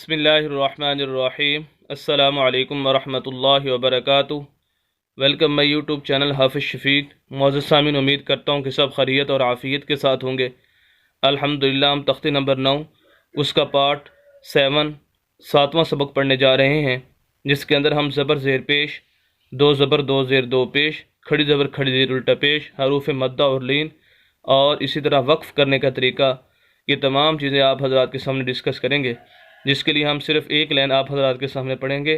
बिस्मिल्लाहिर्रहमानिर्रहीम। अस्सलामु अलैकुम वरहमतुल्लाहि वबरकातुह। वेलकम माई यूट्यूब चैनल हाफिज़ शफीक। मुअज़्ज़ज़ सामीन, उम्मीद करता हूँ कि सब खैरियत और आफ़ियत के साथ होंगे। अल्हम्दुलिल्लाह, हम तख्ती नंबर 9 उसका पार्ट 7 7वां सबक पढ़ने जा रहे हैं, जिसके अंदर हम ज़बर ज़ेर पेश, दो ज़बर दो ज़ेर दो पेश, खड़ी ज़बर खड़ी ज़ेर उल्टा पेश, हरूफ मद्दा और लीन और इसी तरह वक्फ़ करने का तरीका, ये तमाम चीज़ें आप हज़रात के सामने डिस्कस करेंगे। जिसके लिए हम सिर्फ़ एक लाइन आप हज़रात के सामने पढ़ेंगे।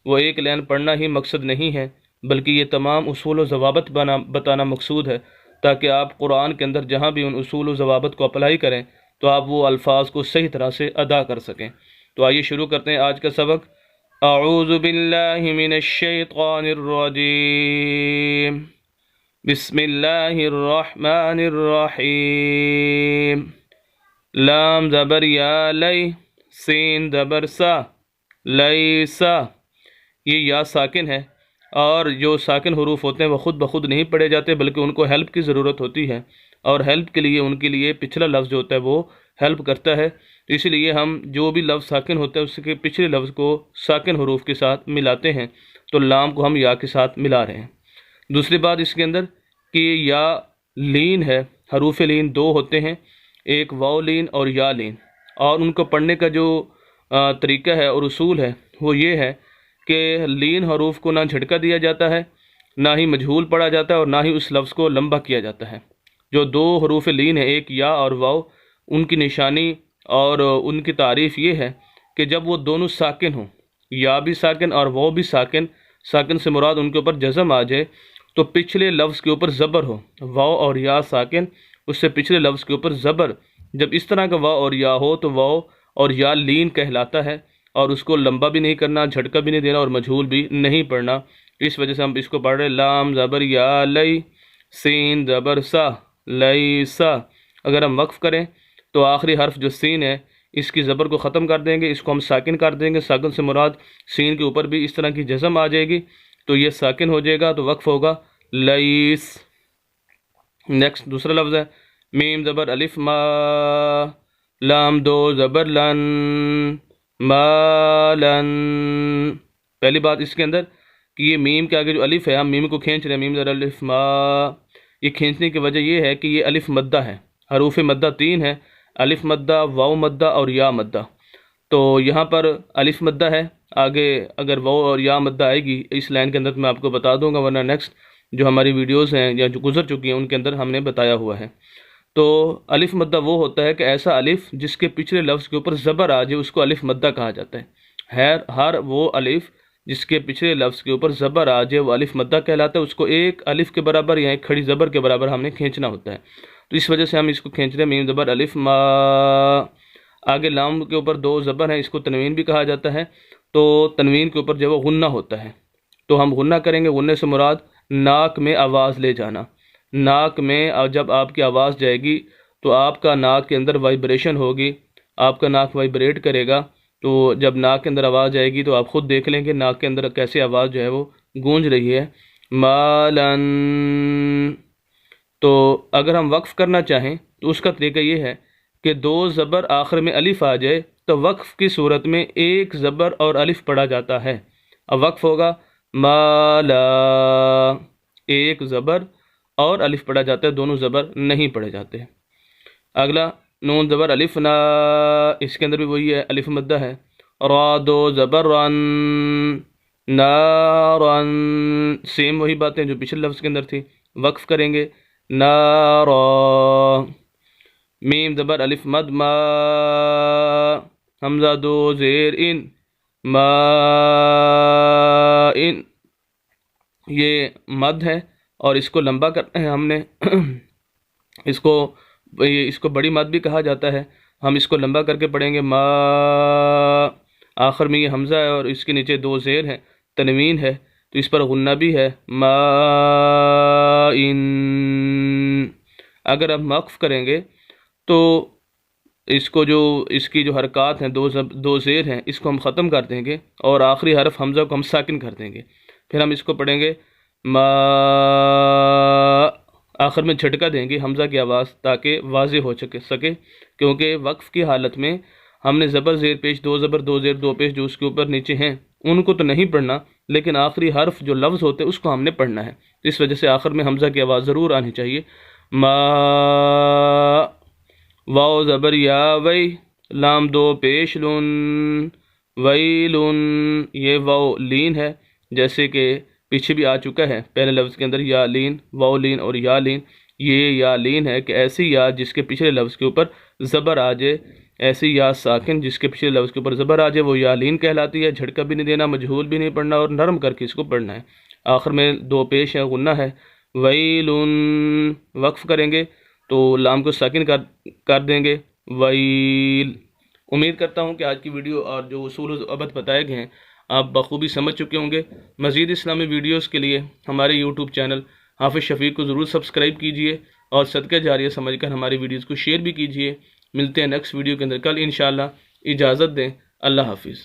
वो एक लाइन पढ़ना ही मकसद नहीं है, बल्कि ये तमाम उसूल व ज़वाबित बताना मकसूद है, ताकि आप कुरान के अंदर जहाँ भी उन उसूल व ज़वाबित को अप्लाई करें तो आप वो अल्फाज को सही तरह से अदा कर सकें। तो आइए शुरू करते हैं आज का सबक। अऊज़ु बिल्लाहि मिनश शैतानिर रजीम, बिस्मिल्लाहिर रहमानिर रहीम। लाम ज़बर या लई, सीन ज़बर सा, लैसा। ये या साकिन है, और जो साकिन हरूफ होते हैं वो ख़ुद ब खुद नहीं पढ़े जाते, बल्कि उनको हेल्प की ज़रूरत होती है, और हेल्प के लिए उनके लिए पिछला लफ्ज़ जो होता है वो हेल्प करता है। तो इसलिए हम जो भी लफ्ज़ साकिन होता है उसके पिछले लफ्ज़ को साकिन हरूफ के साथ मिलाते हैं। तो लाम को हम या के साथ मिला रहे हैं। दूसरी बात इसके अंदर कि या लीन है, हरूफ लीन दो होते हैं, एक वाव लीन और या लीन, और उनको पढ़ने का जो तरीका है और उसूल है वो ये है कि लीन हरूफ को ना झटका दिया जाता है, ना ही मजहूल पढ़ा जाता है, और ना ही उस लफ्ज़ को लंबा किया जाता है। जो दो हरूफ लीन है, एक या और वाव, उनकी निशानी और उनकी तारीफ़ ये है कि जब वो दोनों साकिन हों, या भी साकिन और वाव भी साकिन, साकिन से मुराद उनके ऊपर जज़म आ जाए, तो पिछले लफ्ज़ के ऊपर ज़बर हो। वाव और या साकिन, उससे पिछले लफ्ज़ के ऊपर ज़बर, जब इस तरह का वाव और या हो तो वाव और या लीन कहलाता है, और उसको लंबा भी नहीं करना, झटका भी नहीं देना, और मजहूल भी नहीं पढ़ना। इस वजह से हम इसको पढ़ रहे लाम ज़बर या लई, सीन ज़बर सा, लैसा। अगर हम वक्फ़ करें तो आखिरी हर्फ जो सीन है इसकी ज़बर को ख़त्म कर देंगे, इसको हम साकिन कर देंगे। साकिन से मुराद सीन के ऊपर भी इस तरह की जज़म आ जाएगी, तो ये साकिन हो जाएगा, तो वक्फ़ होगा लईस। नेक्स्ट दूसरा लफ्ज़ है मीम ज़बर अलिफ मा, लाम दो ज़बर लन, मालन। पहली बात इसके अंदर कि ये मीम के आगे जो अलिफ है, हम मीम को खींच रहे हैं, मीम ज़बर अलिफ मा। ये खींचने की वजह ये है कि ये अलिफ मद्दा है, हरूफ मद्दा 3 है, अलिफ मद्दा, वाव मद्दा और या मद्दा। तो यहाँ पर अलिफ मद्दा है, आगे अगर वाव और या मद्दा आएगी इस लाइन के अंदर तो मैं आपको बता दूंगा, वरना नेक्स्ट जो हमारी वीडियोस हैं या जो गुजर चुकी हैं उनके अंदर हमने बताया हुआ है। तो अलिफ मद्दा वो होता है कि ऐसा अलिफ जिसके पिछले लफ्ज़ के ऊपर ज़बर आ जाए उसको अलिफ मद्दा कहा जाता है। हर वो अलिफ जिसके पिछले लफ्ज़ के ऊपर ज़बर आ जाए वो अलिफ मद्दा कहलाता है। उसको एक अलिफ के बराबर या एक खड़ी ज़बर के बराबर हमने खींचना होता है। तो इस वजह से हम इसको खींच रहे हैं, मीम ज़बर अलिफ मा। आगे लाम के ऊपर दो ज़बर हैं, इसको तनवीन भी कहा जाता है। तो तनवीन के ऊपर जब वो गुन्ना होता है तो हम गुन्ना करेंगे। गुन्ने से मुराद नाक में आवाज़ ले जाना। नाक में जब आपकी आवाज़ जाएगी तो आपका नाक के अंदर वाइब्रेशन होगी, आपका नाक वाइब्रेट करेगा। तो जब नाक के अंदर आवाज़ आएगी तो आप ख़ुद देख लेंगे नाक के अंदर कैसे आवाज़ जो है वो गूंज रही है, मालन। तो अगर हम वक्फ़ करना चाहें तो उसका तरीका ये है कि दो ज़बर आखिर में अलिफ आ जाए तो वक्फ़ की सूरत में एक ज़बर और अलिफ पढ़ा जाता है। अब वक्फ़ होगा माला, एक ज़बर और अलिफ पढ़ा जाता है, दोनों ज़बर नहीं पढ़े जाते हैं। अगला नून ज़बर अलिफ ना, इसके अंदर भी वही है, अलिफ मद्दा है। रा दो ज़बर रन, नारन। सेम वही बातें जो पिछले लफ्ज़ के अंदर थी। वक्फ़ करेंगे नारा। मीम ज़बर अलिफ मद मा, हमज़ा दो ज़ेर इन, मा इन। ये मद है और इसको लंबा करना है हमने इसको बड़ी मद भी कहा जाता है। हम इसको लंबा करके पढ़ेंगे मा। आखिर में ये हमज़ा है और इसके नीचे दो ज़ेर हैं, तनवीन है, तो इस पर गुन्ना भी है, मा इन। अगर हम वक्फ़ करेंगे तो इसकी जो हरकत हैं, दो ज़ेर हैं, इसको हम ख़त्म कर देंगे और आखिरी हरफ हमज़ा को हम साकिन कर देंगे। फिर हम इसको पढ़ेंगे मा, आखिर में झटका देंगे हमज़ा की आवाज़ ताकि वाज़े हो सके, क्योंकि वक्फ़ की हालत में ہم نے زبر زیر پیش 2 زبر 2 زیر 2 پیش جو اس کے اوپر نیچے ہیں ان کو تو نہیں پڑھنا، لیکن آخری حرف جو لفظ ہوتے اس کو ہم نے پڑھنا ہے. اس وجہ سے آخر میں حمزہ کی آواز ضرور آنی چاہیے. ما، واو زبر یا وی، لام 2 پیش لن، ویلن. یہ واو لین ہے، جیسے کہ پیچھے بھی آ چکا ہے پہلے لفظ کے اندر یا لین، واو لین اور یا لین. یہ یا لین ہے کہ ایسی یا جس کے پچھلے لفظ کے اوپر زبر آ جائے، ایسی یا ساکن جس کے پچھلے لفظ کے اوپر زبر آ جائے وہ یا لین کہلاتی ہے. جھٹکا بھی نہیں دینا، مجہول بھی نہیں پڑھنا، اور نرم کر کے اس کو پڑھنا ہے. آخر میں 2 پیش ہے، غنہ ہے. ویلن، وقف کریں گے تو لام کو ساکن کر دیں گے. ویل. امید کرتا ہوں کہ آج کی ویڈیو اور جو اصول و ضوابط بتائے گئے ہیں آپ بخوبی سمجھ چکے ہوں گے. مزید اسلامی ویڈیوز کے لیے ہمارے یوٹیوب چینل حافظ شفیق کو ضرور سبسکرائب کیجئے اور صدقہ جاریہ سمجھ کر ہماری ویڈیوز کو شیئر بھی کیجئے. ملتے ہیں نیکسٹ ویڈیو کے اندر کل انشاءاللہ. اجازت دیں. اللہ حافظ.